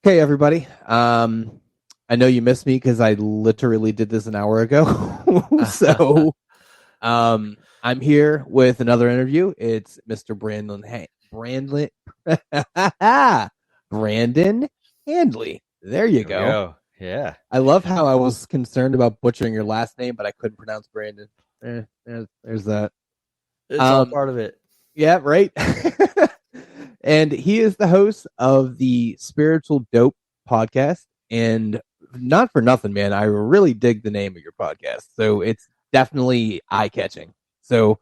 Okay, everybody. I know you missed me because I literally did this an hour ago. So I'm here with another interview. It's Mr. Brandon Handley. There you There we go. go. Yeah, I love how I was concerned about butchering your last name, but I couldn't pronounce Brandon. There's that. it's all Um, part of it. yeah, right. And he is the host of the Spiritual Dope podcast. And not for nothing, man, I really dig the name of your podcast. So it's definitely eye catching. So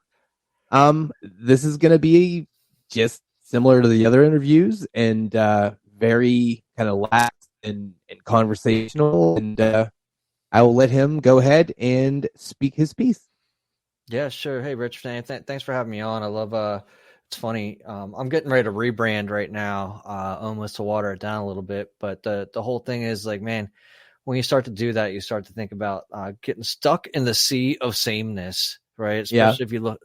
this is gonna be just similar to the other interviews and very kind of lax and conversational. And I will let him go ahead and speak his piece. Yeah, sure. Hey, Rich, thanks for having me on. I love. It's funny. I'm getting ready to rebrand right now, almost to water it down a little bit. But the whole thing is like, man, when you start to do that, you start to think about getting stuck in the sea of sameness, right? Yeah.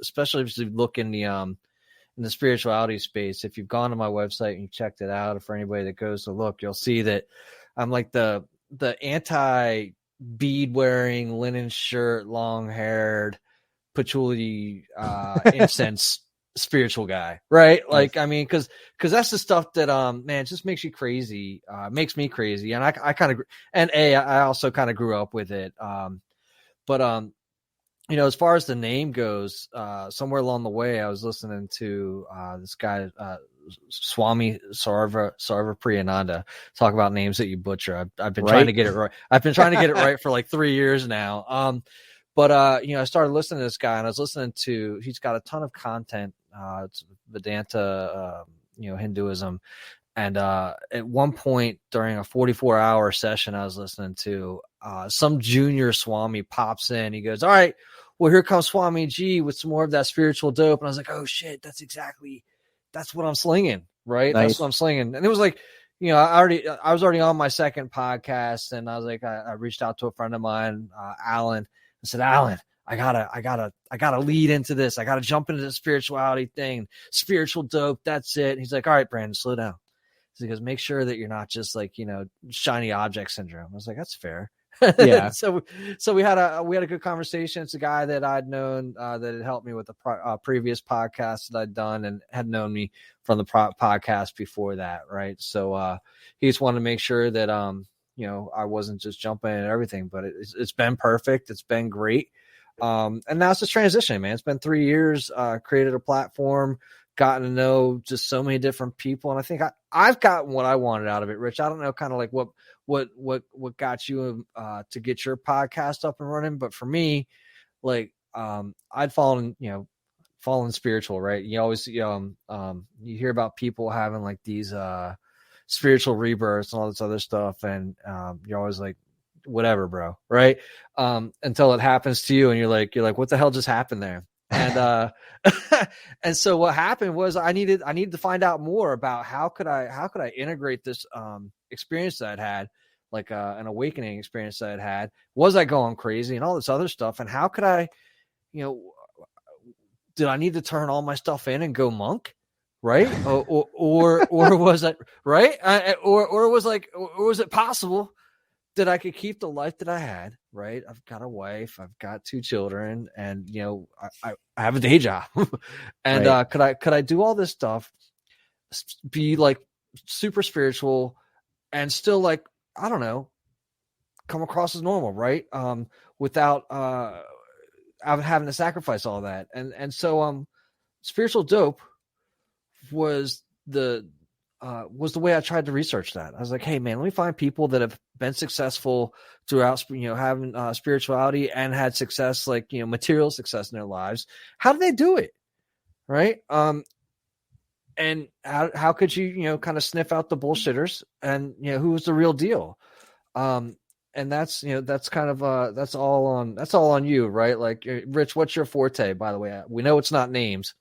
Especially if you look in the spirituality space. If you've gone to my website and you checked it out, or for anybody that goes to look, you'll see that I'm like the anti bead wearing, linen shirt, long haired, patchouli incense spiritual guy, right? Nice. Like, I mean, because that's the stuff that man, it just makes you crazy, makes me crazy. And I kind of, and I also kind of grew up with it. But as far as the name goes, somewhere along the way I was listening to this guy, Swami Sarva Priyananda, talk about names that you butcher. I've been trying to get it right. I've been trying to get it right for like 3 years now. But I started listening to this guy, and I was listening to. He's got a ton of content. It's Vedanta, Hinduism, and at one point during a 44-hour session, I was listening to some junior Swami pops in. He goes, "All right, well, here comes Swami G with some more of that spiritual dope," and I was like, "Oh shit, that's what I'm slinging, right? Nice. That's what I'm slinging." And it was like, I was already on my second podcast, and I was like, I reached out to a friend of mine, Alan. I said, Alan, I gotta lead into this. I gotta jump into the spirituality thing, spiritual dope. That's it. And he's like, all right, Brandon, slow down. So he goes, make sure that you're not just like, shiny object syndrome. I was like, that's fair. Yeah. So we had a good conversation. It's a guy that I'd known that had helped me with the previous podcast that I'd done and had known me from the podcast before that. Right. So he just wanted to make sure that, I wasn't just jumping at everything, but it's been perfect. It's been great. And now it's just transition, man. It's been 3 years, created a platform, gotten to know just so many different people. And I think I've gotten what I wanted out of it, Rich. I don't know kind of like what got you to get your podcast up and running. But for me, like, I'd fallen spiritual, right? You always, you hear about people having like these, spiritual rebirths and all this other stuff. And, you're always like, whatever, bro. Right. Until it happens to you and you're like, what the hell just happened there? And, and so what happened was I needed to find out more about how could I integrate this, experience that I'd had, like, an awakening experience that I'd had. Was I going crazy and all this other stuff? And how could I, did I need to turn all my stuff in and go monk? Right. Or was it right? Or was it possible that I could keep the life that I had? Right. I've got a wife, I've got 2 children, and, I have a day job. And, right. could I do all this stuff, be like super spiritual and still, like, I don't know, come across as normal. Right. Without, having to sacrifice all that. And so, spiritual dope was the way I tried to research that. I was like, hey man, let me find people that have been successful throughout, having spirituality and had success, like, material success in their lives. How do they do it? Right. And how could you, kind of sniff out the bullshitters and, who's the real deal? And that's, that's kind of, that's all on you, right? Like, Rich, what's your forte, by the way? We know it's not names.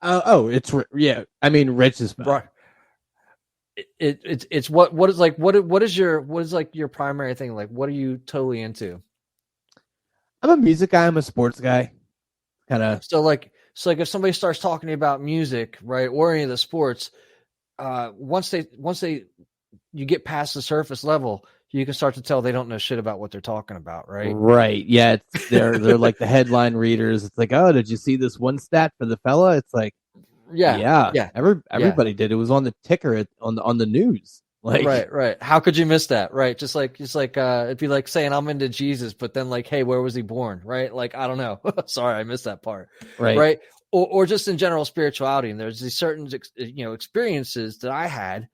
It's yeah. I mean, Rich is fine. Right. It's what is like what is like your primary thing? Like, what are you totally into? I'm a music guy. I'm a sports guy. Kind of. So if somebody starts talking about music, right, or any of the sports, once they you get past the surface level, you can start to tell they don't know shit about what they're talking about, right? Right. Yeah, they're like the headline readers. It's like, oh, did you see this one stat for the fella? It's like, Yeah, yeah, yeah, yeah. everybody did. It was on the ticker on the news. Like, Right. How could you miss that? Right. Just like it'd be like saying I'm into Jesus, but then like, hey, where was he born? Right. Like, I don't know. Sorry, I missed that part. right. Right. Or just in general spirituality. And there's these certain experiences that I had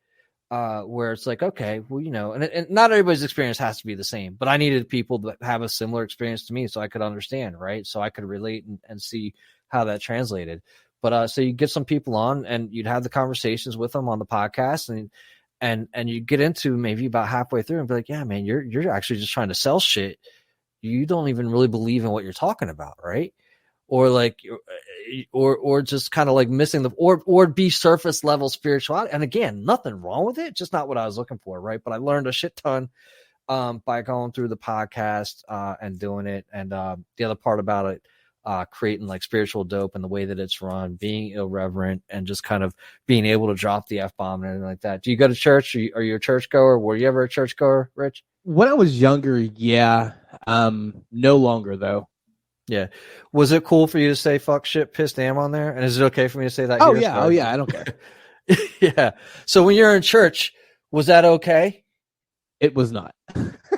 where it's like, okay, well, and not everybody's experience has to be the same, but I needed people that have a similar experience to me so I could understand, right? So I could relate and see how that translated. But so you get some people on and you'd have the conversations with them on the podcast, and you get into maybe about halfway through and be like, yeah, man, you're actually just trying to sell shit. You don't even really believe in what you're talking about, right? Or like, or just kind of like missing or be surface level spirituality. And again, nothing wrong with it, just not what I was looking for, right? But I learned a shit ton by going through the podcast and doing it. And the other part about it, creating like spiritual dope and the way that it's run, being irreverent and just kind of being able to drop the F-bomb and everything like that. Do you go to church? Are you a church goer? Were you ever a church goer, Rich? When I was younger, yeah. No longer though. Yeah. Was it cool for you to say fuck, shit, piss, damn on there? And is it okay for me to say that Oh here? yeah. Sorry. Oh yeah. I don't care. Yeah. So when you're in church, was that okay? It was not.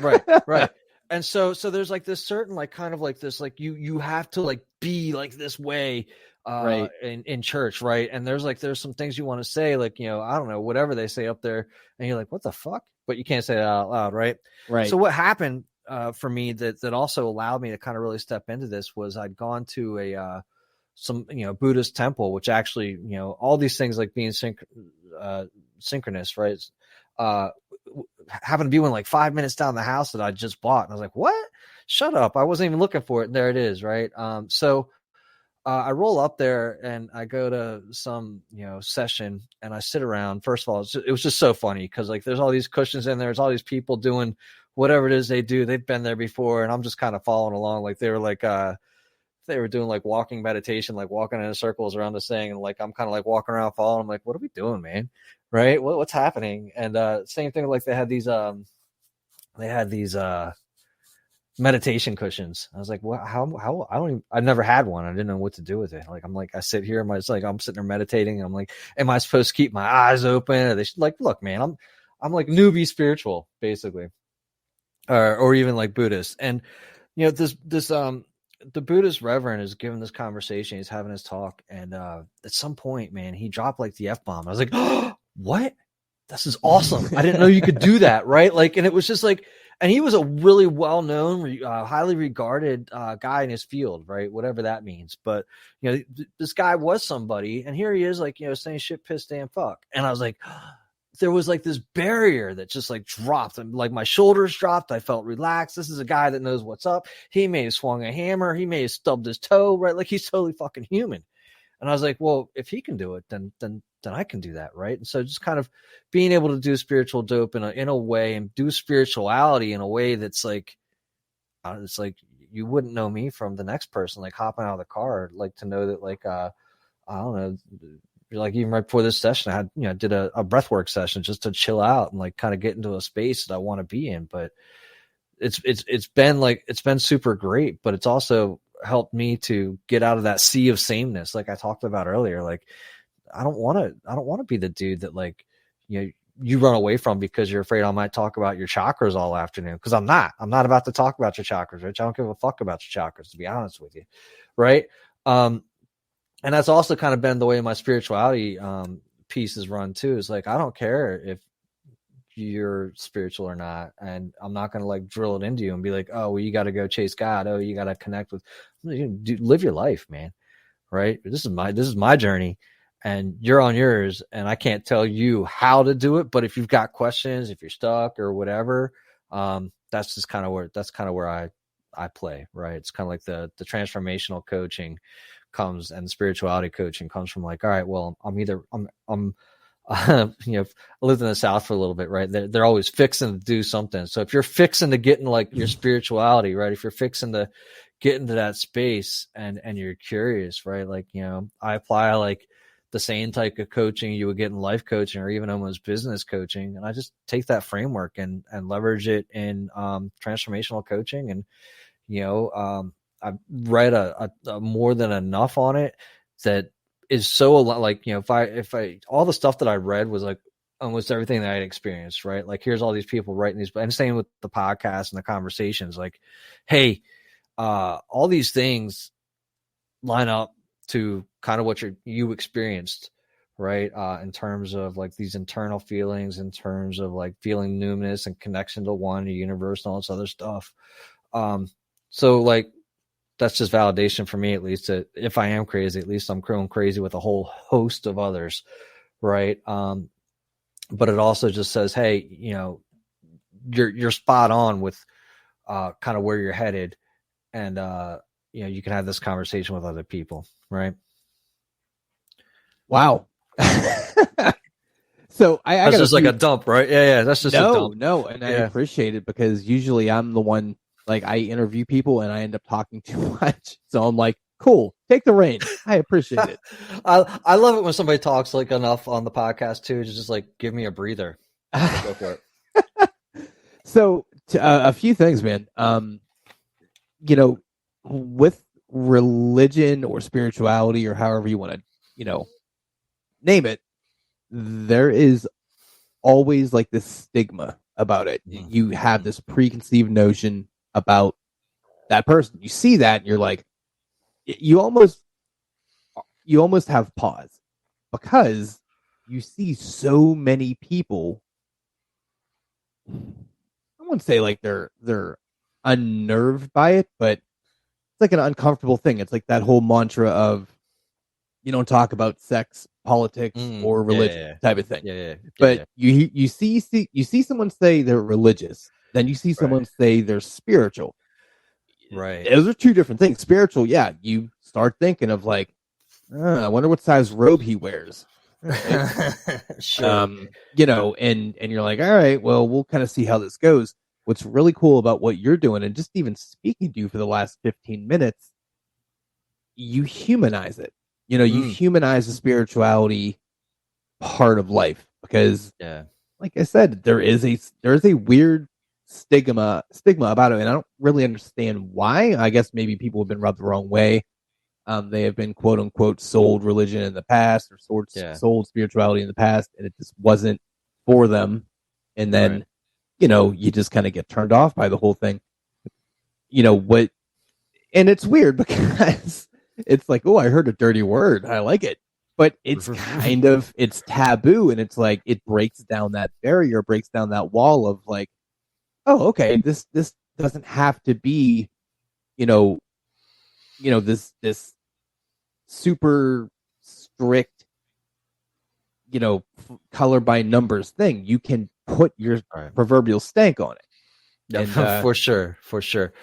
Right. And so there's like this certain like kind of like this like you have to like be like this way right. in church, right? And there's some things you want to say, like, I don't know, whatever they say up there, and you're like, what the fuck? But you can't say it out loud, right? Right. So what happened for me that also allowed me to kind of really step into this was I'd gone to a some Buddhist temple, which actually all these things like being synchronous, right? Happened to be one like 5 minutes down the house that I just bought, and I was like, what? Shut up, I wasn't even looking for it, and there it is, right? So I roll up there and I go to some session and I sit around. First of all, it was just so funny because like there's all these cushions in there, there's all these people doing whatever it is they do. They've been there before, and I'm just kind of following along. Like they were like they were doing like walking meditation, like walking in circles around this thing, and like I'm kind of like walking around following. I'm like, what are we doing, man? Right? What's happening? And same thing, like they had these meditation cushions. I was like, well, how I don't even, I've never had one. I didn't know what to do with it. Like I'm like, I sit here, it's like I'm sitting there meditating. I'm like, am I supposed to keep my eyes open? Or they like, look, man, I'm like newbie spiritual, basically. Or even like Buddhist. And this the Buddhist reverend is giving this conversation, he's having his talk, and at some point, man, he dropped like the F-bomb. I was like, oh, what? This is awesome. I didn't know you could do that, right? Like, and it was just like, and he was a really well-known, highly regarded guy in his field, right? Whatever that means. But this guy was somebody, and here he is, like saying shit, piss, damn, fuck. And I was like, there was like this barrier that just like dropped, and like my shoulders dropped. I felt relaxed. This is a guy that knows what's up. He may have swung a hammer. He may have stubbed his toe, right? Like he's totally fucking human. And I was like, well, if he can do it, then I can do that, right? And so just kind of being able to do spiritual dope in a way, and do spirituality in a way that's like, it's like you wouldn't know me from the next person, like hopping out of the car, like to know that, like, I don't know, like even right before this session, I had, did a breathwork session just to chill out and like kind of get into a space that I want to be in. But it's been super great, but it's also helped me to get out of that sea of sameness. Like I talked about earlier, like I don't want to be the dude that like, you run away from because you're afraid I might talk about your chakras all afternoon. Cause I'm not about to talk about your chakras, Rich. I don't give a fuck about your chakras, to be honest with you. Right. And that's also kind of been the way my spirituality piece is run too. Is like, I don't care if you're spiritual or not, and I'm not going to like drill it into you and be like, oh, well, you got to go chase God. Oh, you got to connect with, live your life, man. Right? This is my journey, and you're on yours, and I can't tell you how to do it. But if you've got questions, if you're stuck or whatever, that's kind of where I play. Right? It's kind of like the transformational coaching comes, and spirituality coaching comes from like, all right, well, I'm I lived in the South for a little bit, right? They're always fixing to do something. So if you're fixing to get in like your spirituality, right? If you're fixing to get into that space and you're curious, right? Like, I apply like the same type of coaching you would get in life coaching or even almost business coaching. And I just take that framework and leverage it in transformational coaching. And, I've read a more than enough on it that is so like, if I all the stuff that I read was like almost everything that I had experienced, right? Like, here's all these people writing these, and same with the podcast and the conversations, like, hey, all these things line up to kind of what you experienced, right? In terms of like these internal feelings, in terms of like feeling numinous and connection to one, the universe, and all this other stuff. So like, that's just validation for me, at least, that if I am crazy, at least I'm going crazy with a whole host of others, right? But it also just says, hey, you're spot on with kind of where you're headed, and you can have this conversation with other people, right? Wow. So I that's just like a dump, right? Yeah. That's just a dump. No, and I appreciate it, because usually I'm the one, like, I interview people and I end up talking too much. So I'm like, cool, take the reins. I appreciate it. I love it when somebody talks like enough on the podcast too, just like give me a breather. Go for it. So a few things, man. With religion or spirituality or however you want to, name it, there is always like this stigma about it. Mm-hmm. You have this preconceived notion about that person. You see that and you're like, you almost have pause, because you see so many people. I wouldn't say like they're unnerved by it, but it's like an uncomfortable thing. It's like that whole mantra of, you don't talk about sex, politics, or religion type of thing. But you see someone say they're religious, then you see someone say they're spiritual. Right. Those are two different things. Spiritual, you start thinking of like, I wonder what size robe he wears. Right? Sure. And you're like, all right, well, we'll kind of see how this goes. What's really cool about what you're doing, and just even speaking to you for the last 15 minutes, you humanize it. You humanize the spirituality part of life, because, like I said, there is a weird stigma about it, and I don't really understand why. I guess maybe people have been rubbed the wrong way. They have been quote unquote sold religion in the past, or sold spirituality in the past, and it just wasn't for them. And then, you just kind of get turned off by the whole thing. And it's weird because it's like, oh, I heard a dirty word, I like it, but it's it's taboo, and it's like, it breaks down that barrier, breaks down that wall of like, oh, okay, this doesn't have to be, this super strict, color by numbers thing. You can put your proverbial stank on it. And, for sure.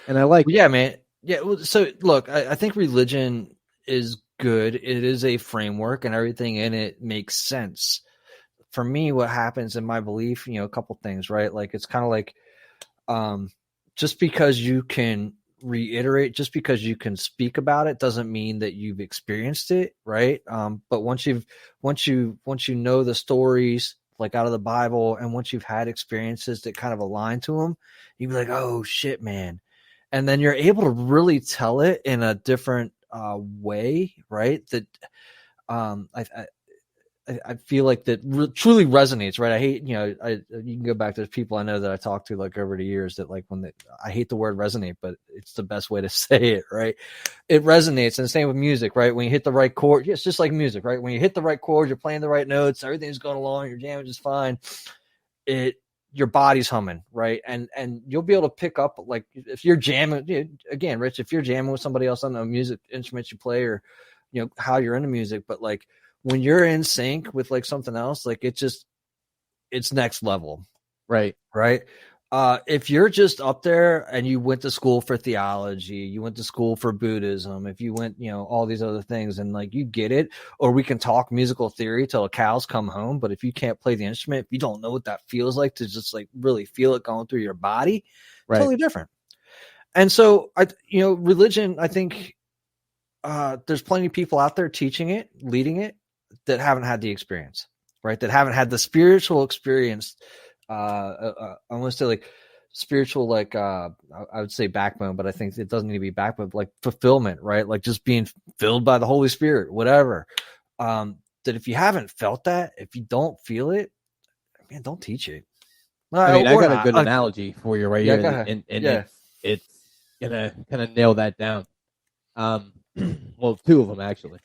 And I like, man. Yeah. Well, so look, I think religion is good. It is a framework, and everything in it makes sense. For me, what happens in my belief, a couple things, right? Like, it's kind of like, just because you can reiterate, just because you can speak about it, doesn't mean that you've experienced it, right? But once you know the stories like out of the Bible, and once you've had experiences that kind of align to them, you'd be like, oh shit, man. And then you're able to really tell it in a different way, right? That I feel like that truly resonates, right? I hate, you can go back to people I know that I talked to like over the years that like I hate the word resonate, but it's the best way to say it, right? It resonates. And the same with music, right? When you hit the right chord, it's just like music, right? When you hit the right chord, you're playing the right notes, everything's going along, your jamming is fine. Your body's humming, right? And you'll be able to pick up, like, if you're jamming, again, Rich, if you're jamming with somebody else on the music instruments you play, or, how you're into music, but like, when you're in sync with like something else, like it's next level. Right. If you're just up there and you went to school for theology, you went to school for Buddhism, if you went, all these other things, and like, you get it, or we can talk musical theory till the cows come home. But if you can't play the instrument, if you don't know what that feels like to just like really feel it going through your body, totally different. And so religion, I think, there's plenty of people out there teaching it, leading it. that haven't had the experience, right? That haven't had the spiritual experience. I want to say like spiritual, like I would say backbone, but I think it doesn't need to be backbone, like fulfillment, right? Like just being filled by the Holy Spirit, whatever. That if you haven't felt that, if you don't feel it, man, don't teach it. I mean, I Or got a not. good analogy for you right Yeah, here, go ahead. and Yeah. it's gonna kind of nail that down. Well, two of them actually.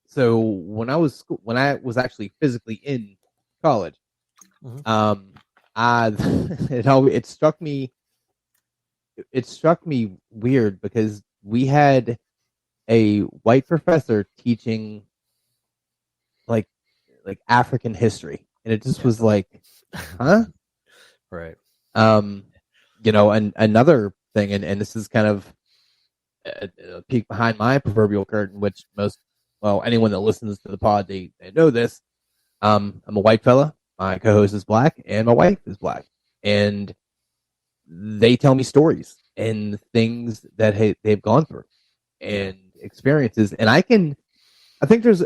So when I was actually physically in college, I it struck me weird because we had a white professor teaching like African history, and it just was like, huh? Right. And another thing, and this is kind of a peek behind my proverbial curtain, which anyone that listens to the pod, they know this. I'm a white fella. My co-host is black, and my wife is black, and they tell me stories and things that they've gone through and experiences, and I think there's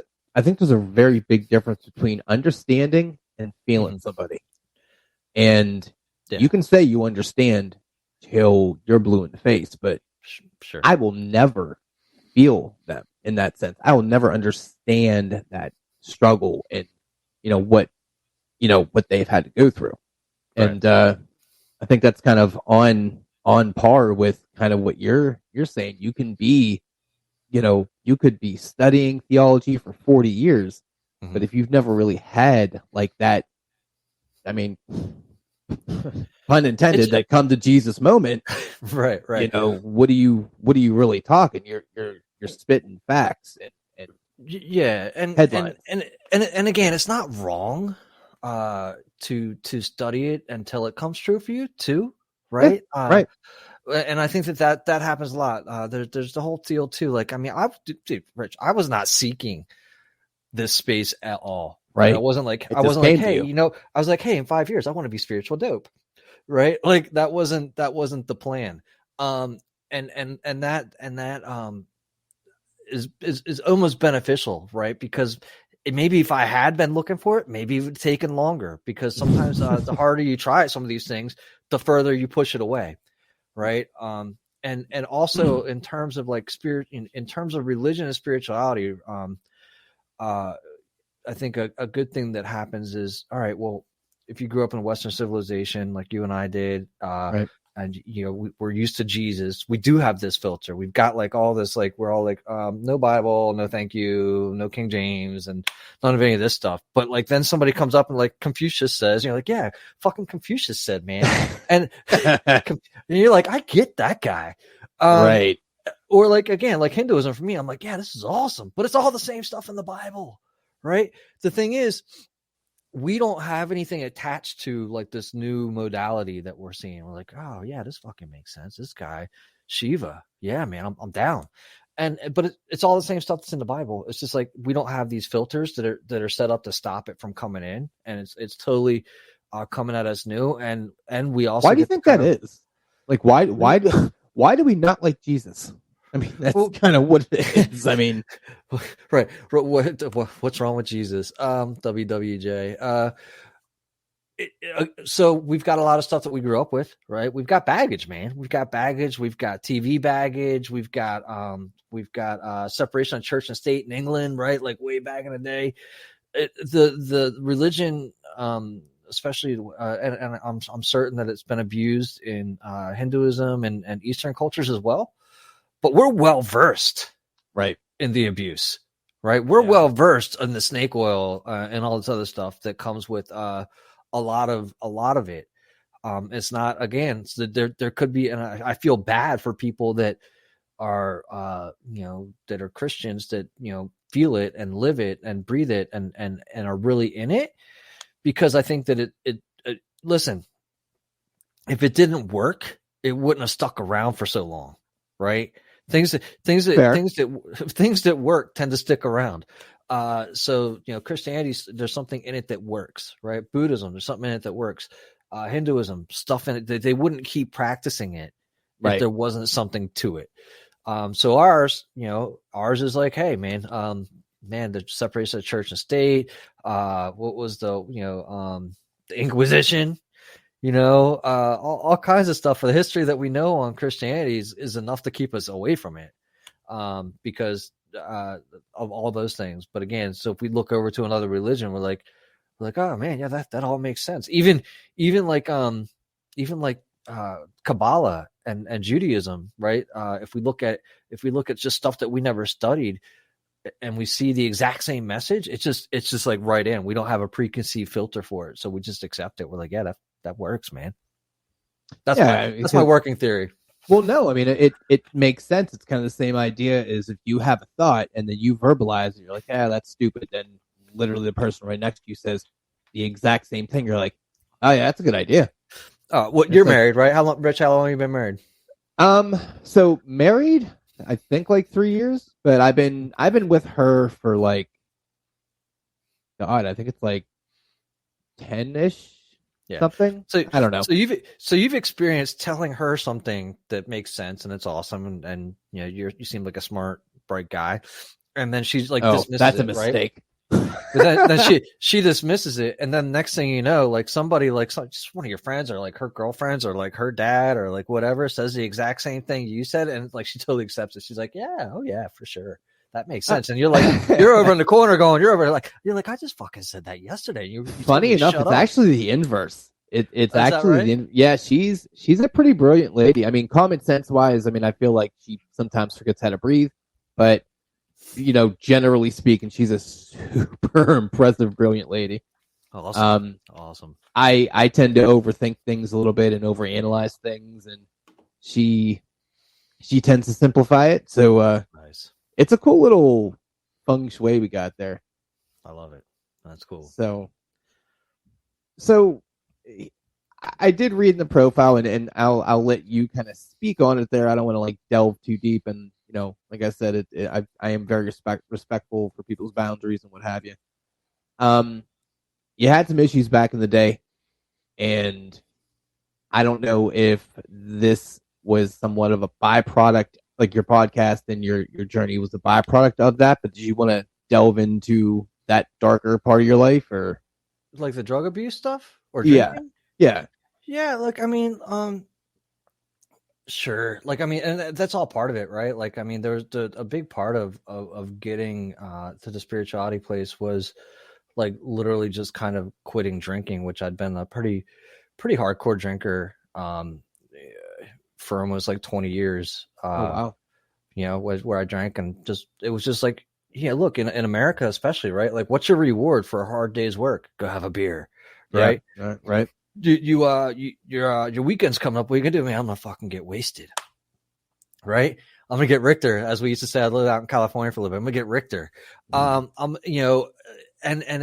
a very big difference between understanding and feeling somebody. And you can say you understand till you're blue in the face, but sure, I will never feel them in that sense. I will never understand that struggle and what they've had to go through. Right. And I think that's kind of on par with kind of what you're saying. You can be, you could be studying theology for 40 years, but if you've never really had like that, I mean, pun intended, that come to Jesus moment, right. What are you really talking? You're spitting facts and headlines. And again, it's not wrong to study it until it comes true for you too, right? Yeah, right. And I think that happens a lot. There's the whole deal too. Like, I mean, Rich, I was not seeking this space at all. Right. I wasn't like, hey, I was like, hey, in 5 years, I want to be spiritual dope. Right. Like that wasn't the plan. And that is almost beneficial, right? Because maybe if I had been looking for it, maybe it would have taken longer, because sometimes the harder you try some of these things, the further you push it away. Right. And also in terms of like spirit, in terms of religion and spirituality, I think a good thing that happens is, all right, well, if you grew up in Western civilization like you and I did, right. And we're used to Jesus, we do have this filter. We've got like all this, like we're all like, no Bible, no thank you, no King James, and none of any of this stuff. But like then somebody comes up and like Confucius says, you're like, yeah, fucking Confucius said, man, and you're like, I get that guy, right? Or like again, like Hinduism for me, I'm like, yeah, this is awesome, but it's all the same stuff in the Bible. Right. The thing is, we don't have anything attached to like this new modality that we're seeing. We're like, oh yeah, this fucking makes sense. This guy, Shiva. Yeah, man, I'm down. But it's all the same stuff that's in the Bible. It's just like, we don't have these filters that are set up to stop it from coming in. And it's totally coming at us new. And we also, why do you think that is? Like, why do we not like Jesus? I mean, that's kind of what it is. I mean, right. What's wrong with Jesus? WWJ. So we've got a lot of stuff that we grew up with, right? We've got baggage, man. We've got baggage. We've got TV baggage. We've got separation of church and state in England, right? Like way back in the day. The religion, especially, and I'm certain that it's been abused in Hinduism and Eastern cultures as well. But we're well versed, right, in the abuse, right? We're well versed in the snake oil and all this other stuff that comes with a lot of it. It's not, again, there could be, and I feel bad for people that are that are Christians that feel it and live it and breathe it and are really in it, because I think that it listen, if it didn't work, it wouldn't have stuck around for so long, right? Things that work tend to stick around. So Christianity, there's something in it that works, right? Buddhism, there's something in it that works. Hinduism, stuff in it, they wouldn't keep practicing it if there wasn't something to it. So ours is like, hey man, man, the separation of church and state, what was the Inquisition, all kinds of stuff. For the history that we know on Christianity is enough to keep us away from it, because of all those things. But again, so if we look over to another religion, we're like, oh man, yeah, that all makes sense. Even like Kabbalah and Judaism, right? If we look at just stuff that we never studied, and we see the exact same message, it's just like right in. We don't have a preconceived filter for it, so we just accept it. We're like, yeah, that works, man. That's my working theory. Well, no, I mean it makes sense. It's kind of the same idea as if you have a thought and then you verbalize it, you're like, yeah, that's stupid. Then literally the person right next to you says the exact same thing. You're like, oh yeah, that's a good idea. You're married, right? How long, Rich? How long have you been married? So married, I think like 3 years, but I've been with her for like, God, I think it's like 10-ish. Yeah. Something. So I don't know. So you've experienced telling her something that makes sense and it's awesome, and you seem like a smart, bright guy, and then she's like, dismisses that's a it, mistake. Right? then she dismisses it, and then next thing you know, like somebody, like just one of your friends or like her girlfriends or like her dad or like whatever, says the exact same thing you said, and like she totally accepts it. She's like, yeah, oh yeah, for sure. That makes sense. And you're like, you're over in the corner going, you're like, I just fucking said that yesterday. You Funny enough, it's actually the inverse. It's actually right? Yeah, she's a pretty brilliant lady. I mean, common sense wise, I mean, I feel like she sometimes forgets how to breathe, but generally speaking, she's a super impressive, brilliant lady. Awesome. Awesome. I tend to overthink things a little bit and overanalyze things, and she tends to simplify it. So nice. It's a cool little feng shui we got there. I love it. That's cool. So I did read in the profile, and I'll let you kind of speak on it there. I don't want to like delve too deep, and like I said, I am very respectful for people's boundaries and what have you. You had some issues back in the day, and I don't know if this was somewhat of a byproduct, like your podcast and your journey was a byproduct of that, but did you want to delve into that darker part of your life, or like the drug abuse stuff, or drinking? Yeah. Like, I mean, sure. Like, I mean, and that's all part of it, right? Like, I mean, there's a big part of getting to the spirituality place was like literally just kind of quitting drinking, which I'd been a pretty hardcore drinker for almost like 20 years. Oh, wow. Where I drank, and it was just like, yeah, look, in America especially, right? Like, what's your reward for a hard day's work? Go have a beer, right? Yeah, right. Your weekend's coming up. What are you gonna do, man? I'm gonna fucking get wasted, right? I'm gonna get Richter, as we used to say. I lived out in California for a little bit. I'm gonna get Richter. And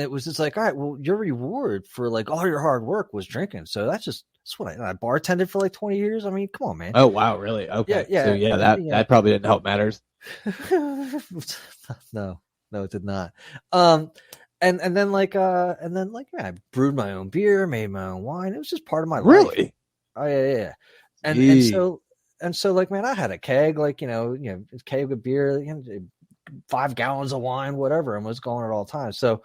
it was just like, all right, well, your reward for like all your hard work was drinking. So that's what I bartended for like 20 years. I mean, come on, man. Oh wow, really? Okay. Yeah. So that probably didn't help matters. No, it did not. And then I brewed my own beer, made my own wine. It was just part of my life. Really? Oh yeah. And so like, man, I had a keg, like, a keg of beer, 5 gallons of wine, whatever, and was going at all times. So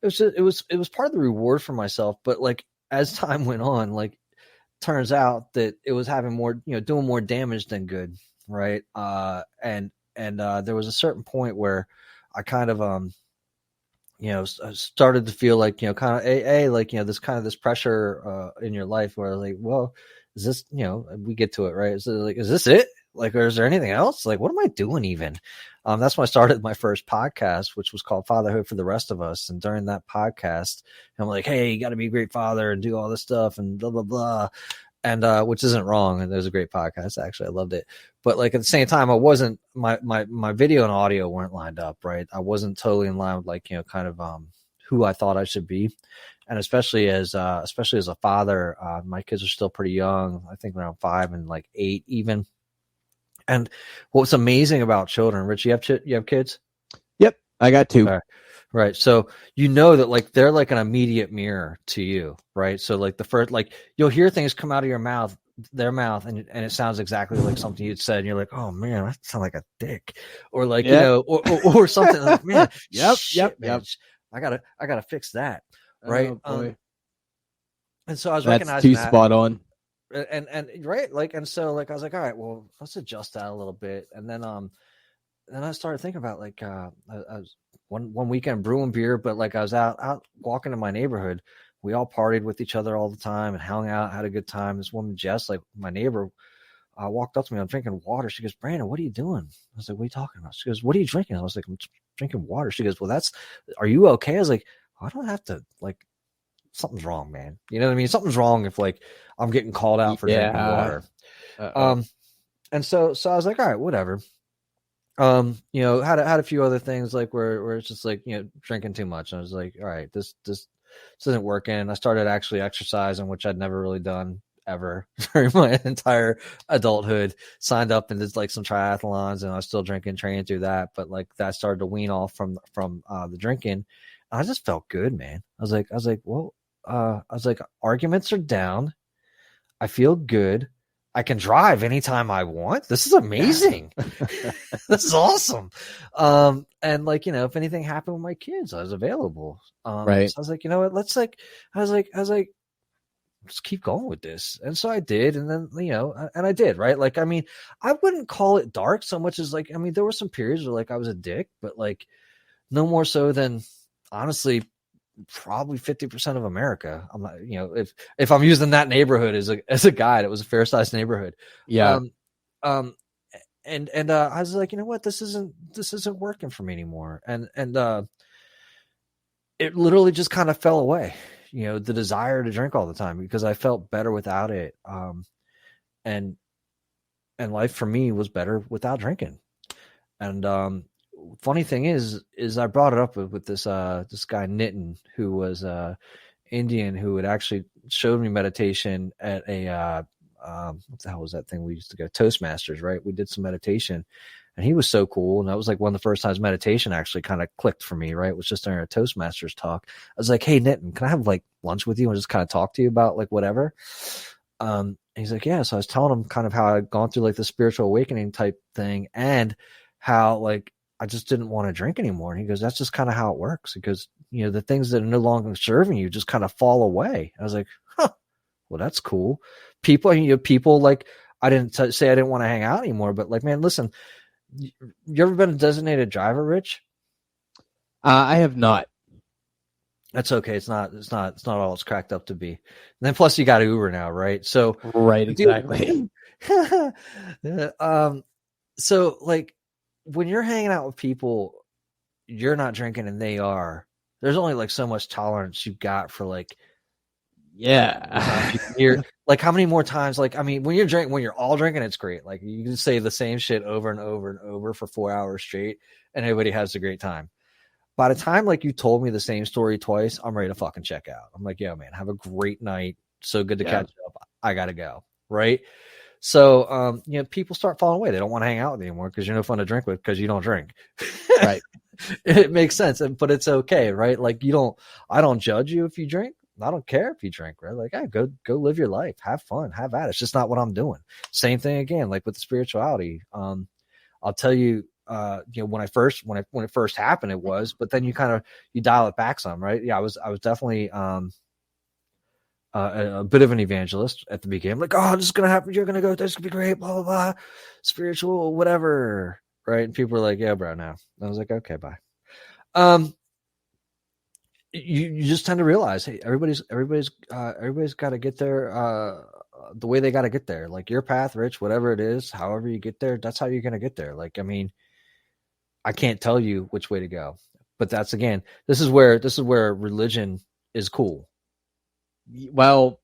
it was part of the reward for myself. But like, as time went on, like, turns out that it was having more, doing more damage than good. Right. And there was a certain point where I kind of, started to feel like, kind of like, this pressure in your life where like, well, is this, we get to it, right? Is this it? Like, or is there anything else? Like, what am I doing even? That's when I started my first podcast, which was called Fatherhood for the Rest of Us. And during that podcast, I'm like, hey, you got to be a great father and do all this stuff and blah, blah, blah. And which isn't wrong. And it was a great podcast. Actually, I loved it. But like, at the same time, I wasn't, my video and audio weren't lined up, right? I wasn't totally in line with like, kind of who I thought I should be. And especially as a father, my kids are still pretty young. I think around 5 and like 8 even. And what's amazing about children, Rich, you have kids? Yep, I got 2. Right. So that like they're like an immediate mirror to you, right? So like the first, like you'll hear things come out of your mouth their mouth, and it sounds exactly like something you'd said, and you're like, oh man, that sounds like a dick, or like, you know, or something like, man, shit, man, I gotta fix that. Right. Oh, boy. And so I was That's recognizing too that, spot on. and right. Like, and so like, I was like, all right, well, let's adjust that a little bit. And then I started thinking about like, I was one weekend brewing beer, but like I was out walking in my neighborhood. We all partied with each other all the time and hung out, had a good time. This woman, Jess, like my neighbor, walked up to me. I'm drinking water. She goes, Brandon, what are you doing? I was like, what are you talking about? She goes, what are you drinking? I was like, I'm drinking water. She goes, well, are you okay? I was like, I don't have to, like, something's wrong, man. You know what I mean? Something's wrong if like I'm getting called out for drinking water. And so I was like, all right, whatever. You know, had a few other things like where it's just like, you know, drinking too much. And I was like, all right, this isn't working. I started actually exercising, which I'd never really done ever during my entire adulthood. Signed up and did like some triathlons, and I was still drinking, training through that. But like that started to wean off from the drinking. I just felt good, man. I was like, well, arguments are down. I feel good. I can drive anytime I want. This is amazing. This is awesome. And like, you know, if anything happened with my kids, I was available. Right. So I was like, you know what, let's like, I was like, let's keep going with this. And so I did. And then, you know, and I did, right? Like, I mean, I wouldn't call it dark so much as like, I mean, there were some periods where like I was a dick, but like no more so than honestly, probably 50% of America. I'm not, you know, if I'm using that neighborhood as a guide, it was a fair sized neighborhood. Yeah. And I was like, you know what, this isn't working for me anymore. And it literally just kind of fell away, you know, the desire to drink all the time, because I felt better without it. And life for me was better without drinking. And funny thing is I brought it up with this guy Nitin, who was Indian, who had actually showed me meditation at a what the hell was that thing we used to go, Toastmasters, right? We did some meditation, and he was so cool. And that was like one of the first times meditation actually kind of clicked for me, right? It was just during a Toastmasters talk. I was like, hey Nitin, can I have like lunch with you and just kind of talk to you about like whatever? And he's like, yeah. So I was telling him kind of how I'd gone through like the spiritual awakening type thing, and how like I just didn't want to drink anymore. And he goes, that's just kind of how it works. Because, you know, the things that are no longer serving you just kind of fall away. I was like, huh, well, that's cool. People like, I didn't say I didn't want to hang out anymore, but like, man, listen, you ever been a designated driver, Rich? I have not. That's okay. It's not all it's cracked up to be. And then plus you got Uber now, right? So, right. Exactly. So like, when you're hanging out with people, you're not drinking and they are, there's only like so much tolerance you've got for like, you're like, how many more times, like, I mean, when you're all drinking, it's great. Like you can say the same shit over and over and over for 4 hours straight and everybody has a great time. By the time like you told me the same story twice, I'm ready to fucking check out. I'm like, yeah, man, have a great night. So good to catch up. I gotta go. Right. So, you know, people start falling away. They don't want to hang out with you anymore because you're no fun to drink with because you don't drink. Right. It makes sense. But it's okay. Right. Like I don't judge you if you drink. I don't care if you drink, right? Like, hey, go live your life, have fun, have at it. It's just not what I'm doing. Same thing again, like with the spirituality. I'll tell you, you know, when it first happened, it was, but then you dial it back some, right? Yeah. I was definitely, a bit of an evangelist at the beginning, like, oh, this is going to happen. You're going to go, this could be great, blah, blah, blah, spiritual, whatever. Right. And people were like, yeah, bro, now. I was like, okay, bye. You just tend to realize, hey, everybody's got to get there the way they got to get there. Like your path, Rich, whatever it is, however you get there, that's how you're going to get there. Like, I mean, I can't tell you which way to go, but that's, again, this is where religion is cool. Well,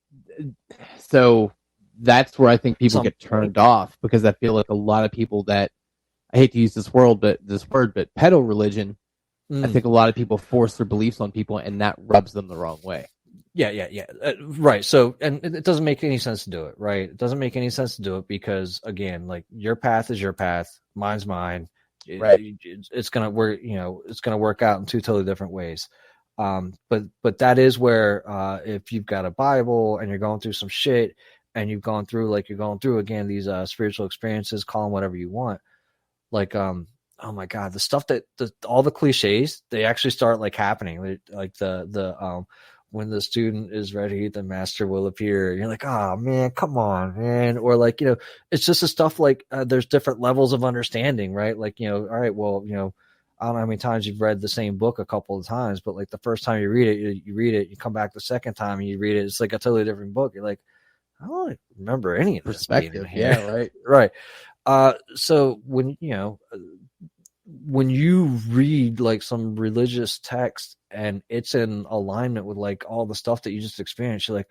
so that's where I think people get turned off, because I feel like a lot of people that, I hate to use this word, but peddle religion, I think a lot of people force their beliefs on people, and that rubs them the wrong way. Yeah. Right. So, and it doesn't make any sense to do it, right? It doesn't make any sense to do it because, again, like your path is your path, mine's mine. Right. It's going to work, you know, it's going to work out in two totally different ways. But that is where, if you've got a Bible and you're going through some shit and you've gone through, like you're going through again, these spiritual experiences, call them whatever you want. Like, oh my God, the stuff all the cliches, they actually start like happening. Like when the student is ready, the master will appear. You're like, oh man, come on, man. Or like, it's just the stuff like there's different levels of understanding, right? Like, all right, well, I don't know how many times you've read the same book a couple of times, but like the first time you read it, you come back the second time and you read it, it's like a totally different book. You're like, I don't remember any of this being in here. Yeah, right. Right. So when you read like some religious text and it's in alignment with like all the stuff that you just experienced, you're like,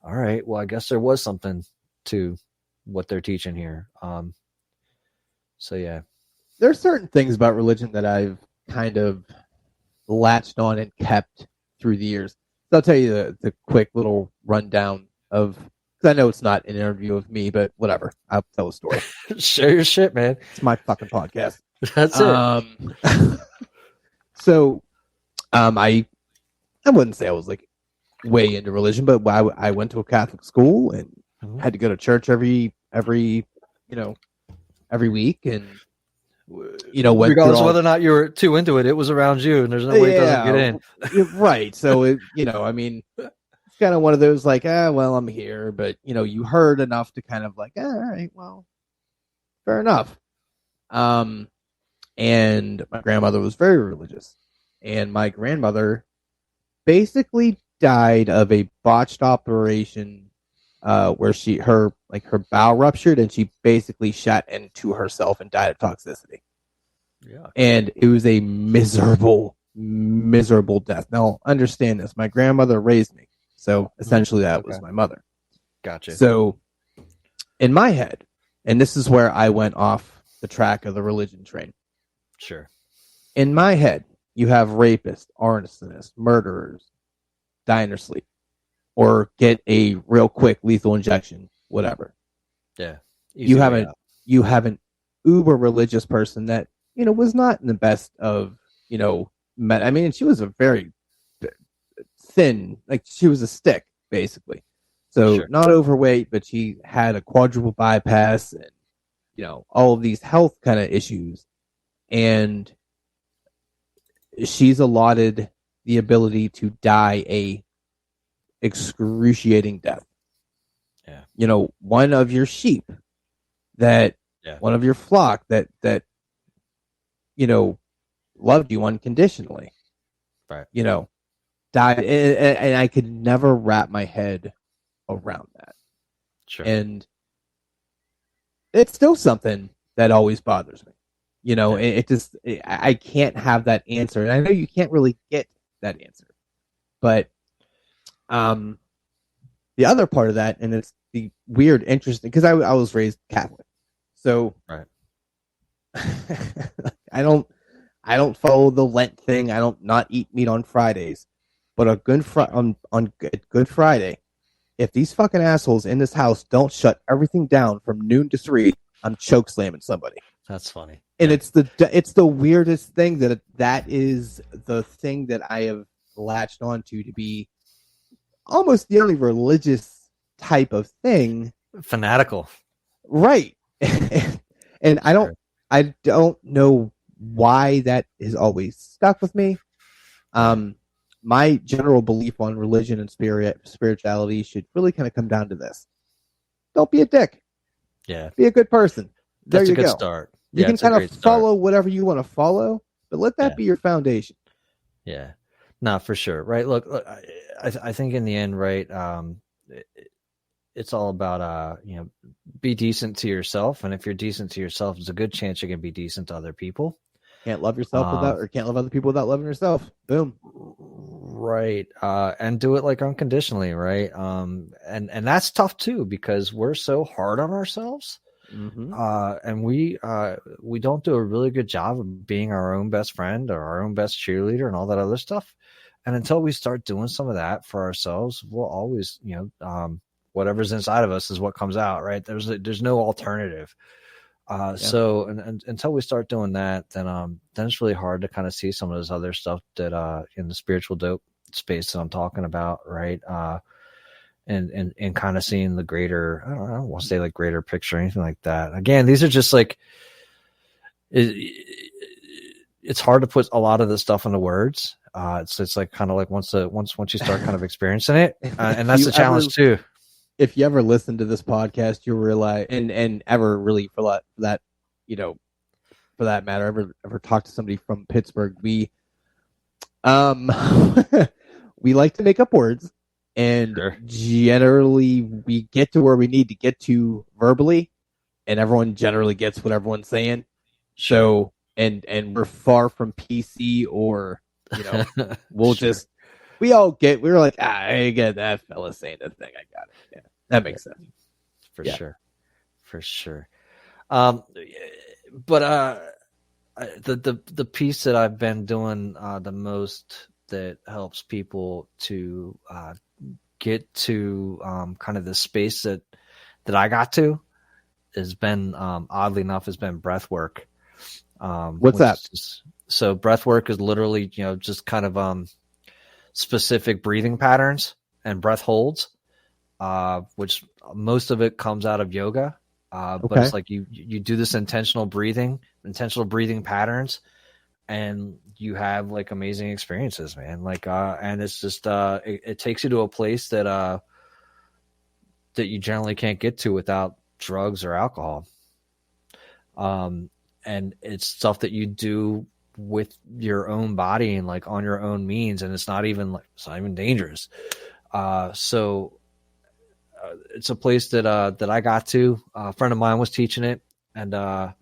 all right, well, I guess there was something to what they're teaching here. So yeah. There's certain things about religion that I've kind of latched on and kept through the years. So I'll tell you the quick little rundown of, because I know it's not an interview of me, but whatever. I'll tell a story. Share your shit, man. It's my fucking podcast. That's it. So, I wouldn't say I was like way into religion, but I went to a Catholic school and had to go to church every week, and went regardless of whether or not you were too into it, it was around you, and there's no way it doesn't get in. Right. So I mean, it's kind of one of those like, well, I'm here, but you heard enough to kind of like, all right, well, fair enough. And my grandmother was very religious, and my grandmother basically died of a botched operation where her bowel ruptured and she basically shot into herself and died of toxicity. Yeah. And it was a miserable, miserable death. Now, understand this. My grandmother raised me. So essentially that was my mother. Gotcha. So in my head, and this is where I went off the track of the religion train. Sure. In my head, you have rapists, arsonists, murderers, die in their sleep, or get a real quick lethal injection, whatever. Yeah. You have an uber religious person that, was not in the best of, I mean, she was a very thin, like she was a stick, basically. So not overweight, but she had a quadruple bypass and, all of these health kind of issues. And she's allotted the ability to die a excruciating death. Yeah. One of your sheep one of your flock that loved you unconditionally. Right. Died, and I could never wrap my head around that. Sure. And it's still something that always bothers me. It just, I can't have that answer. And I know you can't really get that answer. But the other part of that, and it's the weird, interesting, because I was raised Catholic. So right. I don't follow the Lent thing. I don't not eat meat on Fridays. But on Good Friday, if these fucking assholes in this house don't shut everything down from noon to 3, I'm choke slamming somebody. That's funny. And it's the weirdest thing that is the thing that I have latched onto to be almost the only religious type of thing. Fanatical. Right. And I don't know why that has always stuck with me. My general belief on religion and spirituality should really kind of come down to this. Don't be a dick. Yeah. Be a good person. That's there a good go. start. You can kind of follow whatever you want to follow, but let that be your foundation. Yeah. No, for sure. Right. Look, I think in the end, right, it's all about, be decent to yourself. And if you're decent to yourself, there's a good chance you're going to be decent to other people. Can't love yourself can't love other people without loving yourself. Boom. Right. And do it like unconditionally. Right. And that's tough too, because we're so hard on ourselves. Mm-hmm. And we don't do a really good job of being our own best friend or our own best cheerleader and all that other stuff. And until we start doing some of that for ourselves, we'll always, whatever's inside of us is what comes out, right? There's no alternative. So until we start doing that, then it's really hard to kind of see some of this other stuff that in the spiritual dope space that I'm talking about, right? and kind of seeing the greater, I don't want to say like greater picture or anything like that. Again, these are just like, it's hard to put a lot of this stuff into words. It's like kind of like once you start kind of experiencing it, and that's the challenge too. If you ever listen to this podcast, you'll realize, and ever really for that, you know, for that matter, ever talk to somebody from Pittsburgh, we we like to make up words, and generally we get to where we need to get to verbally, and everyone generally gets what everyone's saying. So, and we're far from PC or, you know, we're like, I get that fella saying the thing. I got it. Yeah, that makes sense. For sure. But the piece that I've been doing the most that helps people to get to kind of the space that I got to has been oddly enough has been breath work. What's that? So breath work is literally, you know, just kind of specific breathing patterns and breath holds, which most of it comes out of yoga. But it's like you do this intentional breathing patterns, and you have like amazing experiences, man. Like, and it's just, it takes you to a place that you generally can't get to without drugs or alcohol. And it's stuff that you do with your own body and like on your own means. And it's not even dangerous. So it's a place that I got to. A friend of mine was teaching it, and I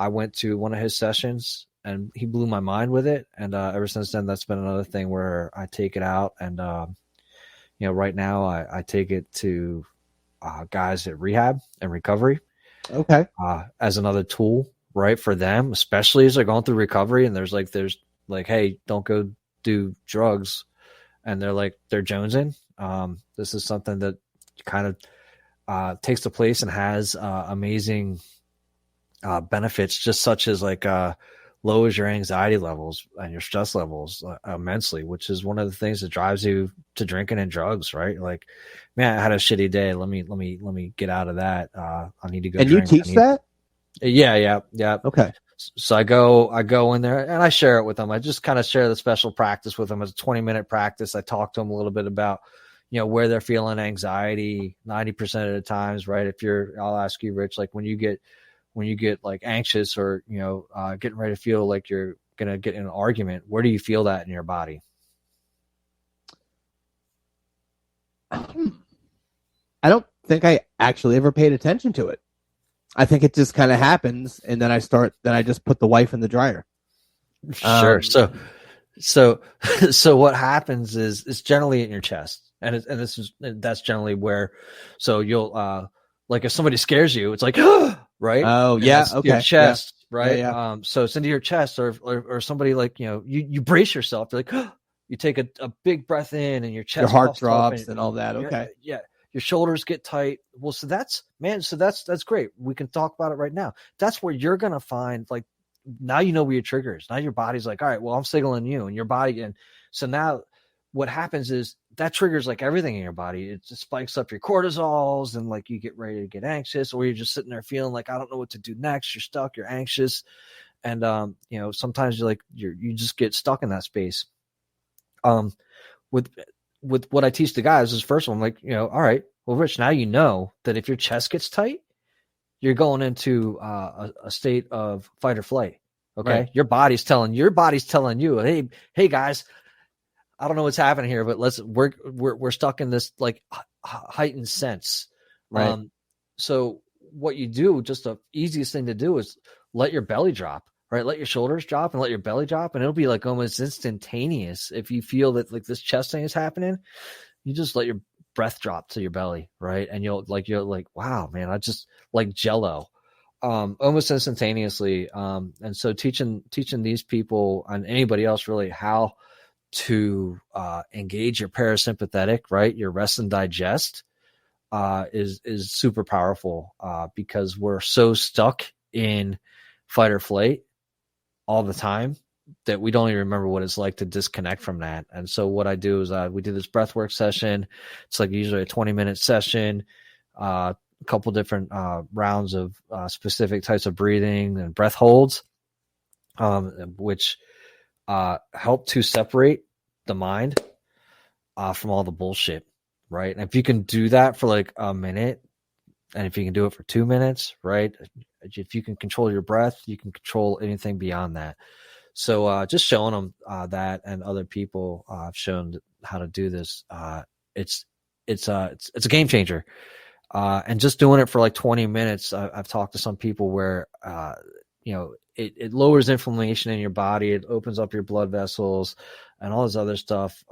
went to one of his sessions, and he blew my mind with it. And ever since then, that's been another thing where I take it out. And you know, right now I take it to guys at rehab and recovery. Okay. As another tool, right, for them, especially as they're going through recovery, and there's like, hey, don't go do drugs, and they're jonesing. This is something that kind of takes the place and has amazing benefits, just such as like lowers your anxiety levels and your stress levels immensely, which is one of the things that drives you to drinking and drugs, right? Like, man, I had a shitty day. Let me get out of that. I need to go. And drink. you teach that? Yeah. Okay. So I go in there and I share it with them. I just kind of share the special practice with them. It's a 20-minute practice. I talk to them a little bit about, you know, where they're feeling anxiety 90% of the times, right? I'll ask you, Rich, like when you get like anxious or, you know, getting ready to feel like you're going to get in an argument, where do you feel that in your body? I don't think I actually ever paid attention to it. I think it just kind of happens, and then I just put the wife in the dryer. Sure. So what happens is it's generally in your chest, and that's generally where. So you'll like if somebody scares you, it's like right. Oh yeah. Okay. Your chest, yeah. right? Yeah. So it's into your chest, or somebody like, you know, you brace yourself. You're like you take a big breath in, and your chest, your heart drops, and all that. Okay. Yeah. Your shoulders get tight. Well, so that's great. We can talk about it right now. That's where you're going to find, like, now you know where your trigger is. Now your body's like, all right, well, I'm signaling you, and your body. And so now what happens is that triggers like everything in your body. It just spikes up your cortisols, and like you get ready to get anxious, or you're just sitting there feeling like, I don't know what to do next. You're stuck, you're anxious. And, you know, sometimes you just get stuck in that space. With what I teach the guys is, first one, like, you know, all right, well, Rich, now you know that if your chest gets tight, you're going into a state of fight or flight. Okay. Right. Your body's telling you, hey guys, I don't know what's happening here, but we're stuck in this like heightened sense. Right. So what you do, just the easiest thing to do is let your belly drop. Right, let your shoulders drop and let your belly drop, and it'll be like almost instantaneous. If you feel that like this chest thing is happening, you just let your breath drop to your belly, right? And you're like, wow, man, I just like jello, almost instantaneously. And so teaching these people and anybody else really how to engage your parasympathetic, right, your rest and digest, is super powerful because we're so stuck in fight or flight all the time that we don't even remember what it's like to disconnect from that. And so what I do is we do this breathwork session. It's like usually a 20-minute session, a couple different rounds of specific types of breathing and breath holds, which help to separate the mind from all the bullshit, right? And if you can do that for like a minute, and if you can do it for 2 minutes, right? If you can control your breath, you can control anything beyond that. So just showing them that, and other people have shown how to do this. It's a game changer. And just doing it for like 20 minutes, I've talked to some people where it lowers inflammation in your body, it opens up your blood vessels, and all this other stuff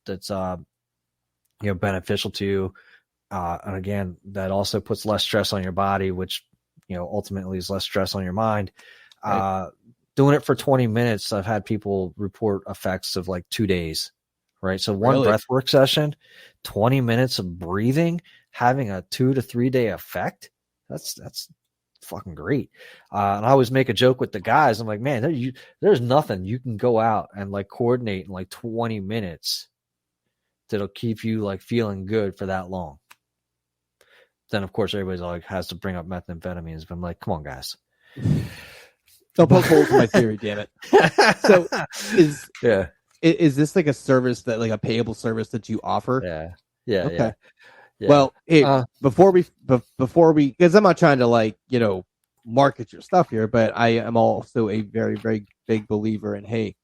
that's beneficial to you. And again, that also puts less stress on your body, which ultimately is less stress on your mind. Right. Doing it for 20 minutes, I've had people report effects of like 2 days, right? So one breathwork session, 20 minutes of breathing, having a 2 to 3 day effect. That's fucking great. And I always make a joke with the guys. I'm like, man, there's nothing you can go out and like coordinate in like 20 minutes that'll keep you like feeling good for that long. Then of course everybody's like has to bring up methamphetamines, but I'm like, come on, guys. Don't poke holes in my theory, damn it. So is this like a service that like a payable service that you offer? Yeah. Okay. Yeah. Well, hey, before we, because I'm not trying to like, market your stuff here, but I am also a very, very big believer in, hey,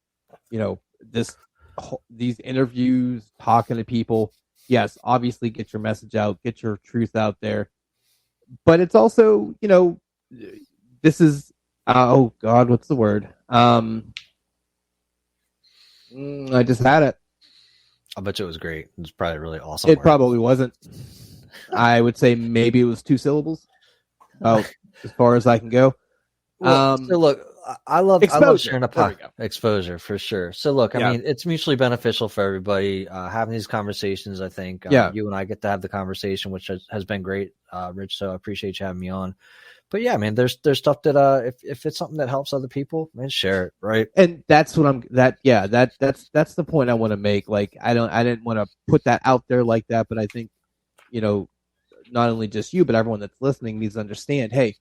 these interviews, talking to people. Yes, obviously get your message out, get your truth out there. But it's also, this is, oh God, what's the word? I just had it. I bet you it was great. It was probably really awesome. It probably wasn't. I would say maybe it was 2 syllables. Oh, as far as I can go. Well, so look, I love sharing exposure for sure. So look, I mean, it's mutually beneficial for everybody having these conversations. I think you and I get to have the conversation, which has been great, Rich. So I appreciate you having me on. But yeah, man, there's stuff that if it's something that helps other people, man, share it, right? And that's what that's the point I want to make. Like I didn't want to put that out there like that, but I think not only just you, but everyone that's listening needs to understand, hey,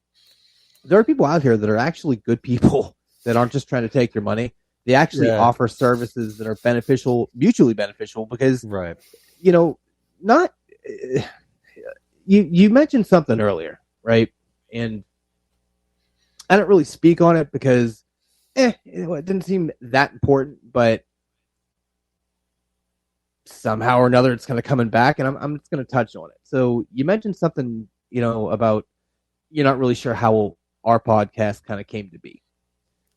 there are people out here that are actually good people that aren't just trying to take your money. They actually offer services that are beneficial, mutually beneficial, because not you mentioned something earlier, right? And I don't really speak on it because it didn't seem that important, but somehow or another it's kind of coming back, and I'm just going to touch on it. So you mentioned something, about you're not really sure how our podcast kind of came to be.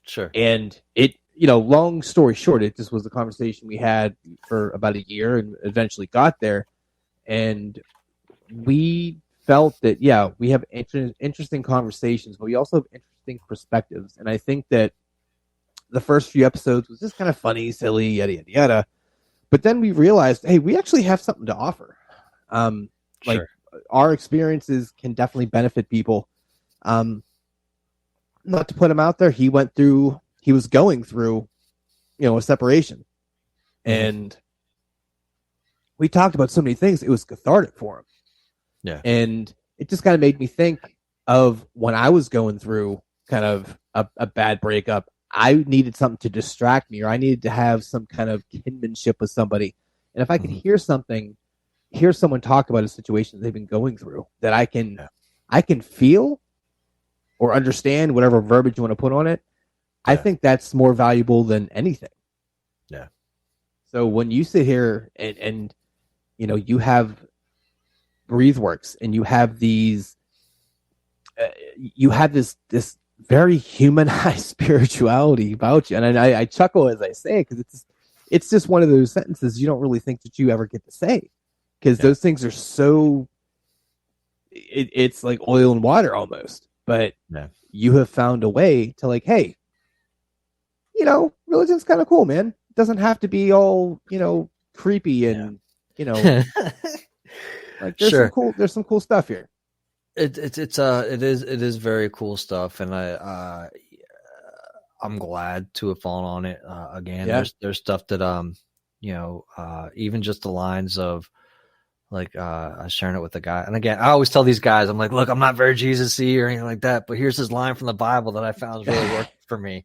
Sure. And it, long story short, it just was a conversation we had for about a year and eventually got there. And we felt that, we have interesting conversations, but we also have interesting perspectives. And I think that the first few episodes was just kind of funny, silly, yada, yada, yada. But then we realized, hey, we actually have something to offer. Like our experiences can definitely benefit people. Not to put him out there, he was going through, a separation. And we talked about so many things. It was cathartic for him. Yeah. And it just kind of made me think of when I was going through kind of a bad breakup. I needed something to distract me, or I needed to have some kind of kinship with somebody. And if I could hear someone talk about a situation that they've been going through, that I can feel or understand, whatever verbiage you want to put on it, I think that's more valuable than anything. Yeah. So when you sit here and you have BreatheWorks and you have these, you have this very humanized spirituality about you, and I chuckle as I say it because it's just one of those sentences you don't really think that you ever get to say, because those things are so it's like oil and water almost. But you have found a way to like, hey, religion's kind of cool, man. It doesn't have to be all creepy and like there's some cool stuff here. It is very cool stuff, and I'm glad to have fallen on it again. Yeah. There's stuff that even just the lines of like I was sharing it with the guy, and again, I always tell these guys, I'm like, look, I'm not very Jesus-y or anything like that, but here's this line from the Bible that I found is really working for me,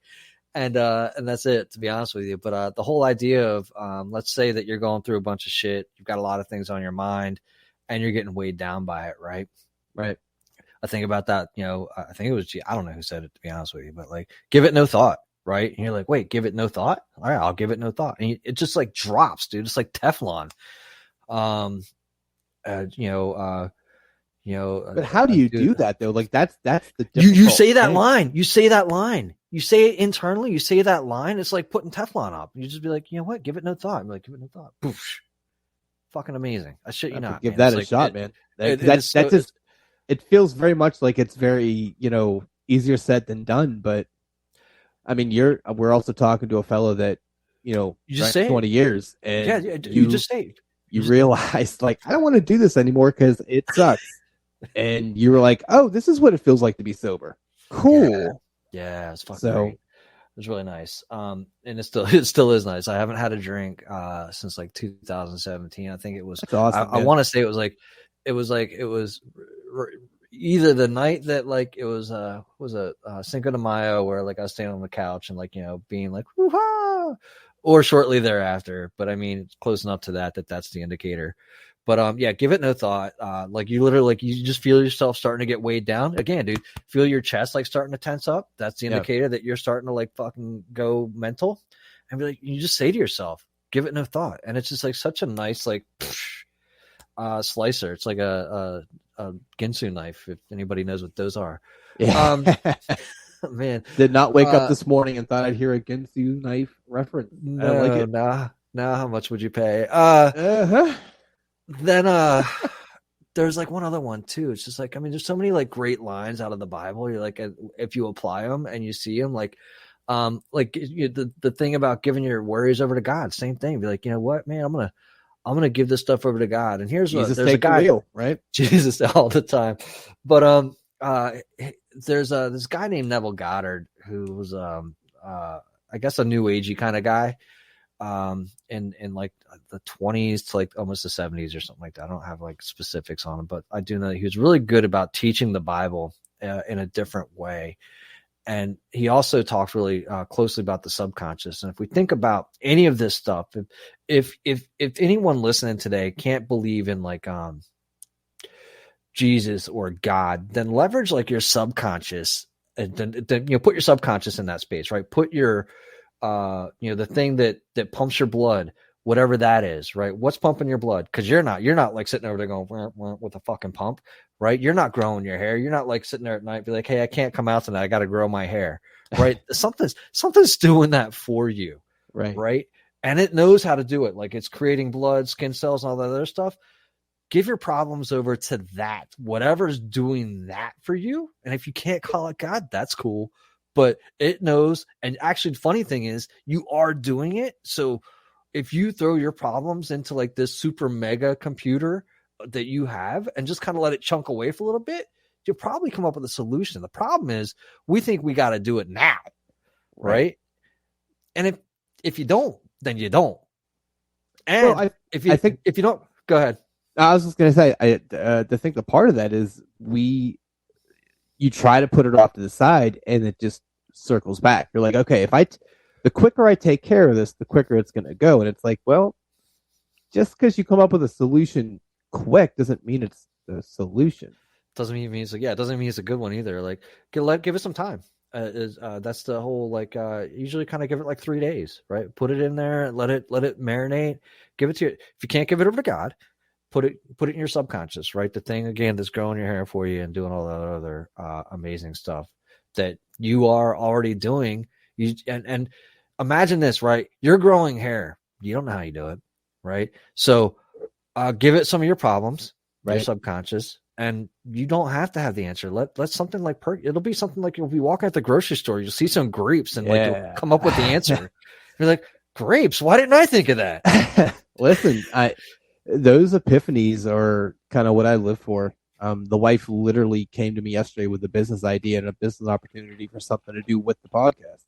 and that's it, to be honest with you. But the whole idea of let's say that you're going through a bunch of shit, you've got a lot of things on your mind, and you're getting weighed down by it, right? Right. I think about that, I think it was I don't know who said it, to be honest with you, but like, give it no thought, right? And you're like, wait, give it no thought? All right, I'll give it no thought. And it just like drops, dude. It's like Teflon. But how do you do that though? Like that's the you say that line. You say that line. You say it internally. You say that line. It's like putting Teflon up. You just be like, you know what? Give it no thought. I'm like, give it no thought. Poof. Fucking amazing. I shit you not. Give that a shot, man. That's just. It feels very much like it's very, easier said than done. But I mean, we're also talking to a fellow that, you just say 20 years, and you just say you realize like I don't want to do this anymore because it sucks. And you were like, oh, this is what it feels like to be sober. Cool. Yeah, it's fucking great. It was really nice. And it still is nice. I haven't had a drink since like 2017. I think it was. That's awesome, I want to say it was either the night that like it was a Cinco de Mayo where like I was standing on the couch and like being like woo-ha, or shortly thereafter. But I mean, it's close enough to that's the indicator. But give it no thought. Like you literally, like you just feel yourself starting to get weighed down again, dude. Feel your chest like starting to tense up. That's the indicator that you're starting to like fucking go mental. And be like, you just say to yourself, give it no thought. And it's just like such a nice like slicer. It's like a Ginsu knife, if anybody knows what those are. Yeah. Man, did not wake up this morning and thought I'd hear a Ginsu knife reference. No, I like it. Nah. How much would you pay? Then there's like one other one too. It's just like, I mean, there's so many like great lines out of the Bible. You're like, if you apply them and you see them, like the thing about giving your worries over to God, same thing. Be like, you know what, man, I'm gonna give this stuff over to God. And here's Jesus, there's a guy, right? Jesus all the time. But there's this guy named Neville Goddard who was I guess a new agey kind of guy. In like the 20s to like almost the 70s or something like that. I don't have like specifics on him, but I do know that he was really good about teaching the Bible in a different way. And he also talked really closely about the subconscious. And if we think about any of this stuff, if anyone listening today can't believe in like Jesus or God, then leverage like your subconscious, and then put your subconscious in that space, right? Put your the thing that pumps your blood, whatever that is, right? What's pumping your blood? Because you're not like sitting over there going wah, wah, with a fucking pump, right? You're not growing your hair. You're not like sitting there at night be like, hey, I can't come out tonight. I got to grow my hair, right? something's doing that for you, right? And it knows how to do it. Like it's creating blood, skin cells, and all that other stuff. Give your problems over to that, whatever's doing that for you. And if you can't call it God, that's cool. But it knows. And actually, the funny thing is you are doing it. So if you throw your problems into like this super mega computer that you have and just kind of let it chunk away for a little bit, you'll probably come up with a solution. The problem is we think we got to do it now. Right. And if you don't, then you don't. And if you don't, go ahead. I was just going to say, I think the part of that is you try to put it off to the side and it just circles back. You're like, okay, the quicker I take care of this, the quicker it's going to go. And it's like, well, just because you come up with a solution quick doesn't mean it's the solution. Doesn't mean it's it doesn't mean it's a good one either. Like give it some time. That's the whole like usually kind of give it like 3 days, right? Put it in there, let it marinate, give it to you. If you can't give it over to God, put it in your subconscious, right? The thing again that's growing your hair for you and doing all that other amazing stuff that you are already doing. And imagine this, right? You're growing hair. You don't know how you do it, right? So give it some of your problems, right? Your subconscious, and you don't have to have the answer. Let something like it'll be something like you'll be walking at the grocery store, you'll see some grapes, and like you'll come up with the answer. You're like, grapes? Why didn't I think of that? Listen, those epiphanies are kind of what I live for. The wife literally came to me yesterday with a business idea and a business opportunity for something to do with the podcast.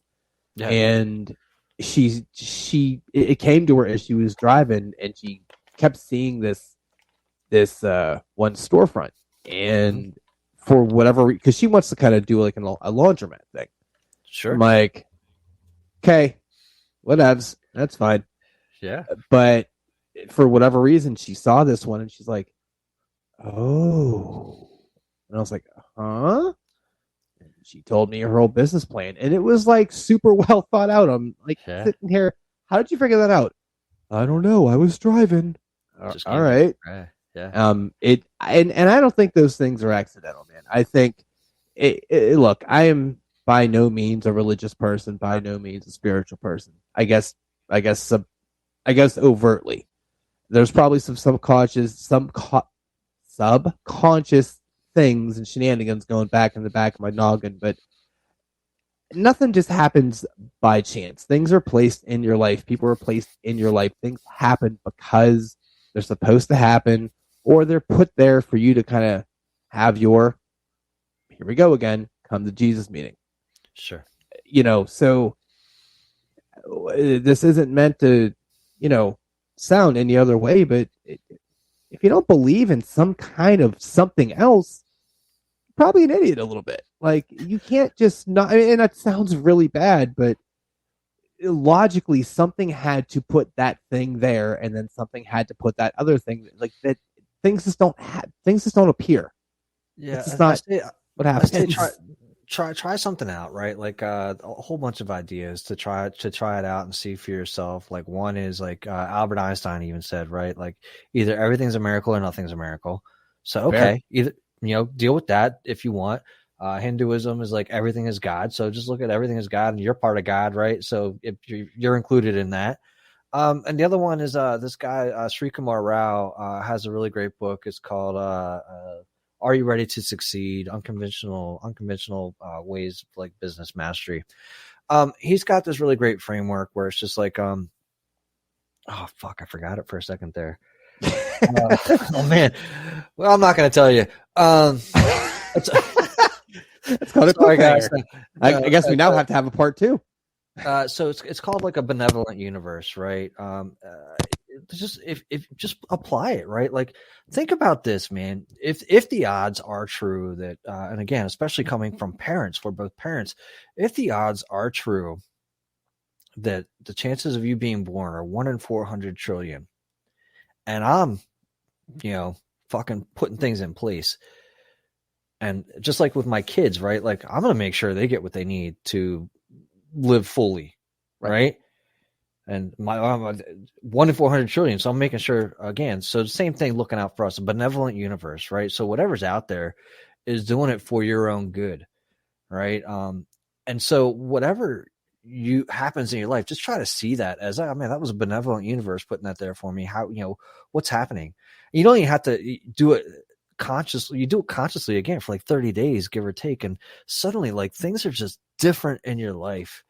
Yeah. and it came to her as she was driving, and she kept seeing this one storefront, Mhm. and for whatever, because she wants to kind of do like a laundromat thing. I'm Sure. like, okay, whatevs, that's fine. Yeah. But for whatever reason, she saw this one and she's like, oh. And I was like, huh? And she told me her whole business plan, and it was like super well thought out. I'm like Yeah. sitting here, how did you figure that out? I don't know. I was driving. Just All came to right. yeah. Yeah. It and I don't think those things are accidental, man. I think look, I am by no means a religious person, by no means a spiritual person. I guess, I guess overtly. There's probably some subconscious things and shenanigans going back in the back of my noggin, but nothing just happens by chance. Things are placed in your life. People are placed in your life. Things happen because they're supposed to happen, or they're put there for you to kind of have your, here we go again, come to Jesus meeting. Sure. So this isn't meant to, sound any other way, but if you don't believe in some kind of something else, you're probably an idiot a little bit. Like, you can't just not, I mean, and that sounds really bad, but logically something had to put that thing there, and then something had to put that other thing, like that. Things just don't appear. It's Yeah. just not what I say happens. try something out, right? Like a whole bunch of ideas to try it out and see for yourself. Like one is like Albert Einstein even said, right? Like either everything's a miracle or nothing's a miracle. So Fair. okay, either deal with that if you want. Hinduism is like everything is God, so just look at everything as God, and you're part of God, right? So if you're included in that. And the other one is this guy Sri Kumar Rao has a really great book. It's called "Are You Ready to Succeed? Unconventional Ways of like Business Mastery." He's got this really great framework where it's just like, oh fuck, I forgot it for a second there. Oh man, well I'm not gonna tell you. It's, It's called a sorry guys. cliffhanger. I guess we now have to have a part two. So it's called like a benevolent universe, right? Just if just apply it, right? Like think about this, man. If the odds are true that, and again, especially coming from parents, we're both parents, if the odds are true that the chances of you being born are 1 in 400 trillion, and I'm, fucking putting things in place, and just like with my kids, right? Like I'm gonna make sure they get what they need to live fully, right? And my 1 in 400 trillion. So I'm making sure again. So the same thing, looking out for us, a benevolent universe, right? So whatever's out there is doing it for your own good, right? And so whatever you happens in your life, just try to see that as, I mean, that was a benevolent universe putting that there for me. How, what's happening? You don't even have to do it consciously. You do it consciously again for like 30 days, give or take. And suddenly like things are just different in your life.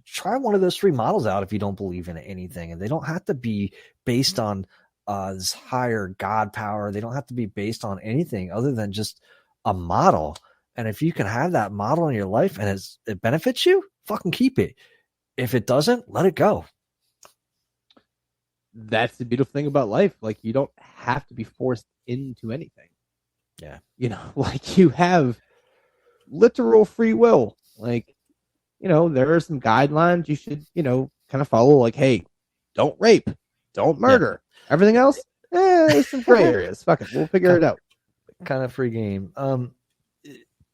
Try one of those 3 models out if you don't believe in anything, and they don't have to be based on this higher God power. They don't have to be based on anything other than just a model. And if you can have that model in your life and it benefits you, fucking keep it. If it doesn't, let it go. That's the beautiful thing about life. Like, you don't have to be forced into anything. Yeah. Like, you have literal free will. Like, there are some guidelines you should, kind of follow. Like, hey, don't rape, don't murder. Yeah. Everything else, there's some gray areas. Fuck it, we'll figure it out. Kind of free game.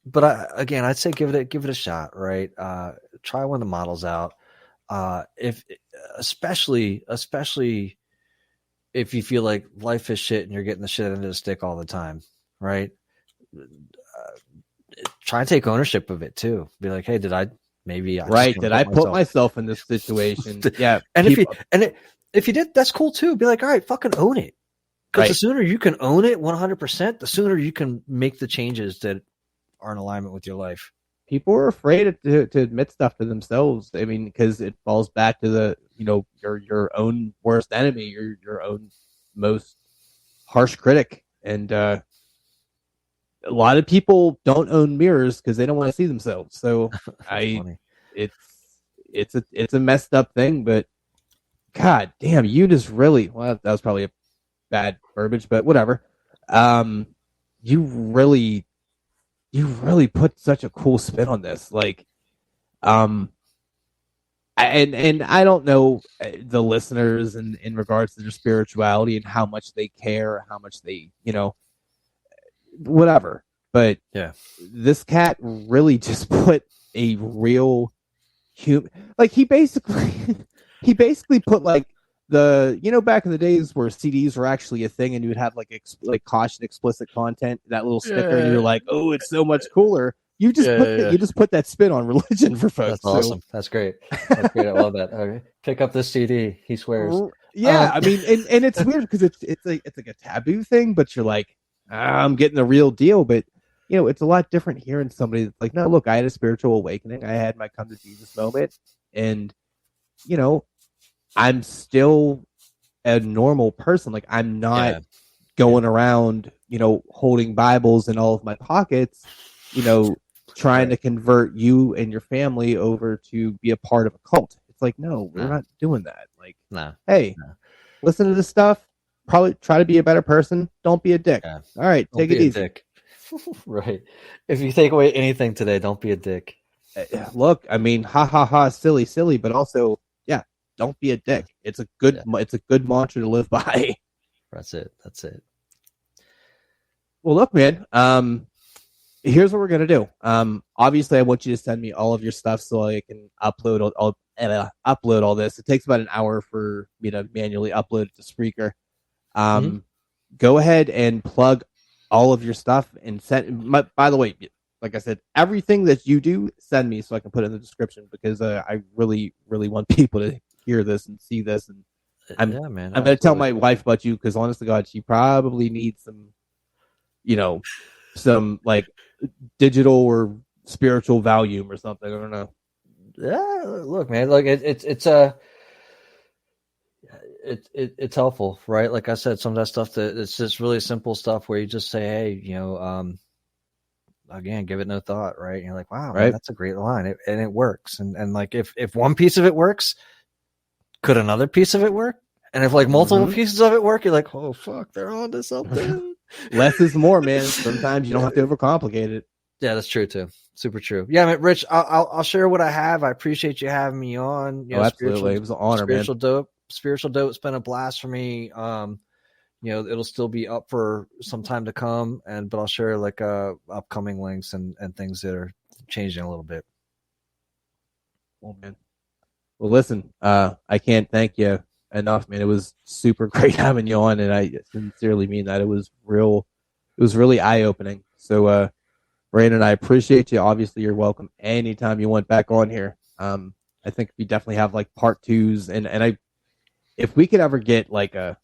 But I'd say give it a shot, right? Try one of the models out. If especially if you feel like life is shit and you're getting the shit under the stick all the time, right? Try and take ownership of it too. Be like, hey, did I put myself in this situation? Yeah. And if you did, that's cool too. Be like, all right, fucking own it. Because the sooner you can own it 100%, the sooner you can make the changes that are in alignment with your life. People are afraid to admit stuff to themselves. I mean, because it falls back to the, your own worst enemy, your own most harsh critic. And a lot of people don't own mirrors because they don't want to see themselves. So it's a messed up thing, but God damn, you just really, well, that was probably a bad verbiage, but whatever. You really put such a cool spin on this. Like, and I don't know the listeners in regards to their spirituality and how much they care, how much they, whatever. But Yeah, this cat really just put a real human, like he basically put like back in the days where CDs were actually a thing and you would have like caution explicit content, that little sticker, and you're like, oh, it's so much cooler. You just put that spin on religion for folks. That's awesome. So. That's great. That's great. I love that. Okay. Pick up this CD. He swears. Yeah, I mean, and it's weird because it's like a taboo thing, but you're like, I'm getting the real deal. But it's a lot different hearing somebody that's like, no, look, I had a spiritual awakening. I had my come to Jesus moment, and I'm still a normal person. Like, I'm not going around, holding Bibles in all of my pockets, trying to convert you and your family over to be a part of a cult. It's like, no, we're not doing that. Like, hey, listen to this stuff. Probably try to be a better person. Don't be a dick. Yeah. All right, take it easy. Dick. Right. If you take away anything today, don't be a dick. Look, I mean, ha ha ha, silly, but also, don't be a dick. It's a good mantra to live by. That's it. Well, look, man. Here's what we're gonna do. Obviously, I want you to send me all of your stuff so I can upload all this. It takes about an hour for me to manually upload it to Spreaker. Go ahead and plug all of your stuff and send. By the way, like I said, everything that you do, send me so I can put it in the description, because I really, really want people to hear this and see this. And I'm going to tell my wife about you, because honest to God, she probably needs some, some like digital or spiritual Valium or something. I don't know. Yeah, look, man, like it's helpful, right? Like I said, some of that stuff that it's just really simple stuff where you just say, hey, again, give it no thought, right? And you're like, wow, man, that's a great line, and it works. And like if one piece of it works, could another piece of it work? And if like multiple pieces of it work, you're like, oh fuck, they're on to something. Less is more, man. Sometimes you don't have to overcomplicate it. Yeah, that's true too. Super true. Yeah, man, Rich, I'll share what I have. I appreciate you having me on. Absolutely, it was an honor, spiritual man. Dope. Spiritual Dope's been a blast for me. It'll still be up for some time to come, but I'll share like upcoming links and things that are changing a little bit. Well, man. Well, listen, I can't thank you enough, man. It was super great having you on, and I sincerely mean that. It was really eye-opening. So, Brandon, I appreciate you. Obviously, you're welcome anytime you want back on here. I think we definitely have like part twos, and if we could ever get like a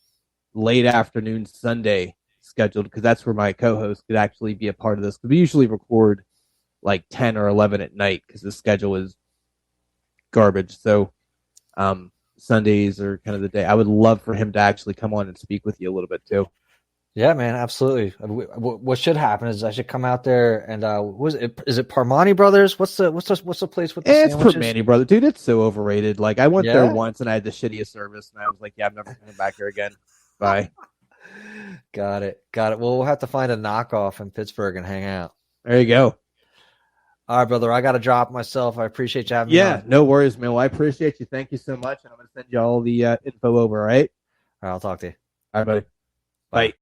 late afternoon Sunday scheduled, because that's where my co-host could actually be a part of this. Because we usually record like 10 or 11 at night because the schedule is garbage. So Sundays are kind of the day. I would love for him to actually come on and speak with you a little bit too. Yeah, man, absolutely. What should happen is I should come out there and is it Parmani Brothers? What's the place with the It's sandwiches? Parmani Brothers, dude. It's so overrated. Like, I went there once and I had the shittiest service, and I was like, yeah, I'm never coming back here again. Bye. Got it. Well, we'll have to find a knockoff in Pittsburgh and hang out. There you go. All right, brother. I got to drop myself. I appreciate you having me on. Yeah, no worries, man. Well, I appreciate you. Thank you so much. And I'm going to send you all the info over, all right? All right, I'll talk to you. All right, buddy. Bye.